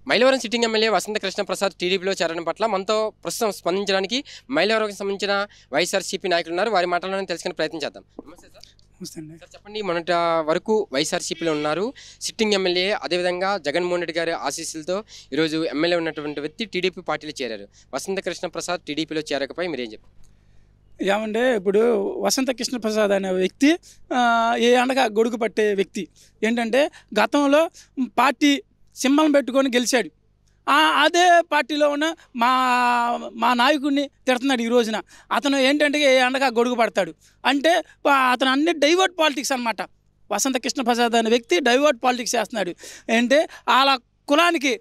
Mylavaram sitting MLA వసంత కృష్ణ ప్రసాద్ టీడీపీలో చేరడం పట్ల మనతో ప్రస్తుతం స్పందించడానికి మైలవరంకి సంబంధించిన వైఎస్ఆర్సీపీ నాయకులు ఉన్నారు. వారి మాటలను తెలుసుకునే ప్రయత్నం చేద్దాం. నమస్తే సార్. సార్ చెప్పండి, మొన్నటి వరకు వైఎస్ఆర్సీపీలో ఉన్నారు సిట్టింగ్ ఎమ్మెల్యే, అదేవిధంగా జగన్మోహన్ రెడ్డి గారి ఆశీస్సులతో ఈరోజు ఎమ్మెల్యే ఉన్నటువంటి వ్యక్తి టీడీపీ పార్టీలో చేరారు. వసంత కృష్ణ ప్రసాద్ టీడీపీలో చేరకపోయి మీరేం చెప్పారు? ఏమంటే ఇప్పుడు వసంత కృష్ణ ప్రసాద్ అనే వ్యక్తి ఏ అండగా గొడుగు పట్టే వ్యక్తి. ఏంటంటే గతంలో పార్టీ సింబల్ పెట్టుకొని గెలిచాడు. అదే పార్టీలో ఉన్న మా నాయకుడిని తిడుతున్నాడు ఈ రోజున. అతను ఏంటంటే ఏ అండగా గొడుగు పడతాడు అంటే అతను అన్ని డైవర్ట్ పాలిటిక్స్ అనమాట. వసంత కృష్ణ ప్రసాద్ అనే వ్యక్తి డైవర్ట్ పాలిటిక్స్ చేస్తున్నాడు. అంటే వాళ్ళ కులానికి,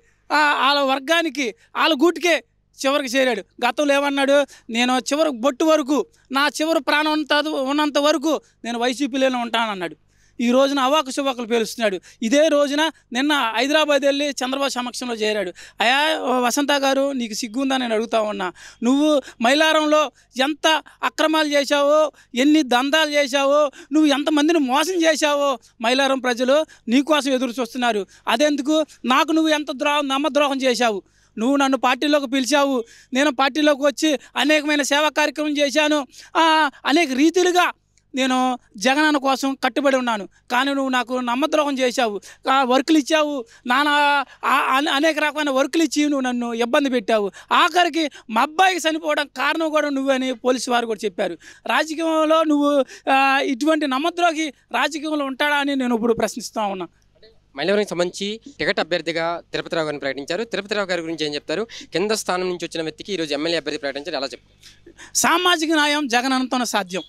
వాళ్ళ వర్గానికి, వాళ్ళ గూటికే చివరికి చేరాడు. గతంలో ఏమన్నాడు, నేను చివరి బొట్టు వరకు, నా చివరి ప్రాణం ఉన్నంత వరకు నేను వైసీపీలోనే ఉంటానన్నాడు. ఈ రోజున అవాకు శువాకులు పేలుస్తున్నాడు. ఇదే రోజున నిన్న హైదరాబాద్ వెళ్ళి చంద్రబాబు సమక్షంలో చేరాడు. అయా వసంత గారు, నీకు సిగ్గుందని నేను అడుగుతా ఉన్నా. నువ్వు మైలారంలో ఎంత అక్రమాలు చేశావో, ఎన్ని దందాలు చేశావో, నువ్వు ఎంతమందిని మోసం చేశావో మైలారం ప్రజలు నీకోసం ఎదురు చూస్తున్నారు. అదెందుకు, నాకు నువ్వు ఎంత నమ్మద్రోహం చేశావు. నువ్వు నన్ను పార్టీలోకి పిలిచావు, నేను పార్టీలోకి వచ్చి అనేకమైన సేవా కార్యక్రమం చేశాను, అనేక రీతిలుగా నేను జగనన్న కోసం కట్టుబడి ఉన్నాను. కానీ నువ్వు నాకు నమ్మద్రోహం చేశావు, వర్కులు ఇచ్చావు, అనేక రకమైన వర్కులు ఇచ్చి నువ్వు నన్ను ఇబ్బంది పెట్టావు. ఆఖరికి మా అబ్బాయికి చనిపోవడం కారణం కూడా నువ్వని పోలీసు వారు కూడా చెప్పారు. రాజకీయంలో నువ్వు ఇటువంటి నమ్మద్రోహి రాజకీయంలో ఉంటాడా అని నేను ఇప్పుడు ప్రశ్నిస్తూ ఉన్నా. మైలవరంకి సంబంధించి టికెట్ అభ్యర్థిగా తిరుపతిరావు గారిని ప్రకటించారు. తిరుపతిరావు గారి గురించి ఏం చెప్తారు? కింద స్థానం నుంచి వచ్చిన వ్యక్తికి ఈరోజు ఎమ్మెల్యే అభ్యర్థి ప్రకటించారు, ఎలా చెప్తారు? సామాజిక న్యాయం జగనన్నతోనే సాధ్యం.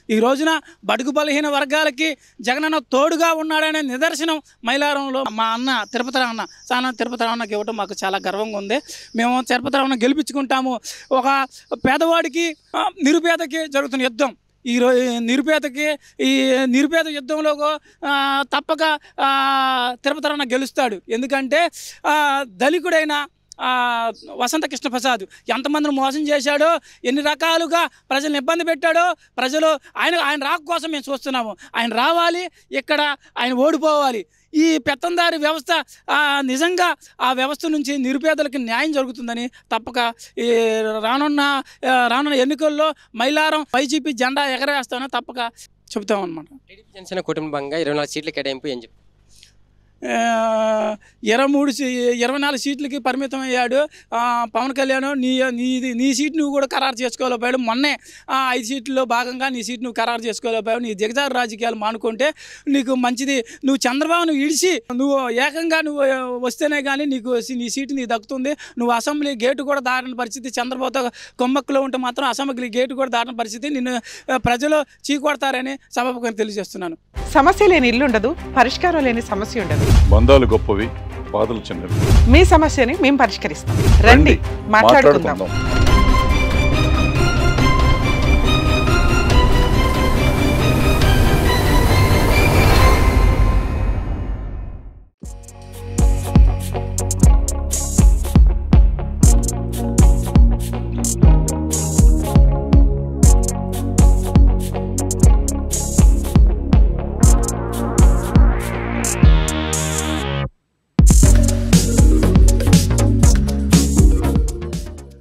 ఈ రోజున బడుగు బలహీన వర్గాలకి జగనన్న తోడుగా ఉన్నాడనే నిదర్శనం మైలారంలో మా అన్న తిరుపతిరావు అన్నకి ఇవ్వడం మాకు చాలా గర్వంగా ఉంది. మేము తిరుపతిరావు అన్న గెలిపించుకుంటాము. ఒక పేదవాడికి నిరుపేదకి జరుగుతున్న యుద్ధం, ఈ నిరుపేద యుద్ధంలో తప్పక తిరుపతిరావు అన్న గెలుస్తాడు. ఎందుకంటే ధనికుడైన వసంత కృష్ణ ప్రసాద్ ఎంతమందిని మోసం చేశాడో, ఎన్ని రకాలుగా ప్రజలను ఇబ్బంది పెట్టాడో, ప్రజలు ఆయన రాక కోసం మేము చూస్తున్నాము. ఆయన రావాలి, ఇక్కడ ఆయన ఓడిపోవాలి. ఈ పెత్తందారి వ్యవస్థ నిజంగా ఆ వ్యవస్థ నుంచి నిరుపేదలకి న్యాయం జరుగుతుందని తప్పక ఈ రానున్న ఎన్నికల్లో మైలారం వైసీపీ జెండా ఎగరేస్తామని తప్పక చెబుతామన్నమాట. టీడీపీ జనసేన కూటమి భాగంగా 24 సీట్ల కేటాయింపు ఏం చెప్తారు? 24 సీట్లకి పరిమితం అయ్యాడు పవన్ కళ్యాణ్. నీ సీట్ నువ్వు కూడా ఖరారు చేసుకోలేకపోయాడు. మొన్నే 5 సీట్లలో భాగంగా నీ సీట్ నువ్వు ఖరారు చేసుకోలేకపోయావు. నీ దిగజారు రాజకీయాలు మానుకుంటే నీకు మంచిది. నువ్వు చంద్రబాబును ఇడిచి నువ్వు ఏకంగా నువ్వు వస్తేనే కానీ నీ సీటు నీకు దక్కుతుంది. నువ్వు అసెంబ్లీ గేటు కూడా దాటిన పరిస్థితి, చంద్రబాబుతో కొమ్మక్కులో ఉంటే మాత్రం అసెంబ్లీ గేటు కూడా దాటిన పరిస్థితి, నిన్ను ప్రజలు చీకొడతారని సభకు తెలియజేస్తున్నాను. సమస్య లేని ఇల్లు ఉండదు, పరిష్కారం లేని సమస్య ఉండదు. బంధాలు గొప్పవి, బాధలు చిన్నవి. మీ సమస్యని మేము పరిష్కరిస్తాం. రండి, మాట్లాడుకుందాం.